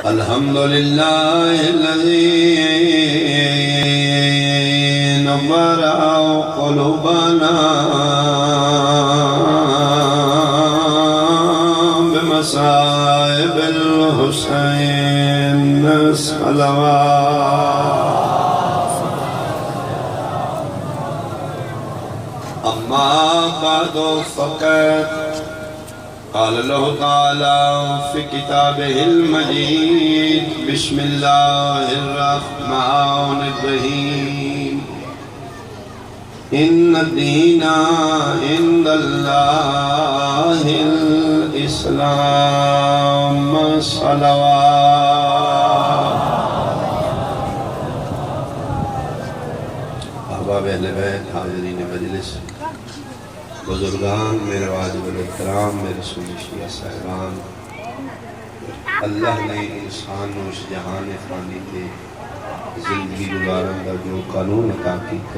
الحمدللہ الذی نور قلوبنا بمصائب الحسین صلوات اما بعد فقط قال اللہ تعالی فی کتابہ المجید بسم اللہ الرحمن الرحیم ان الدین عند اللہ الاسلام صلوات احباب اہل بیت حاضرین مجلس بزرگان میرے واجب الاحترام میرے سنی شیعہ صاحبان اللہ نے انسان و اس جہان فانی کے زندگی گزارن کا جو قانون عطا کی ہے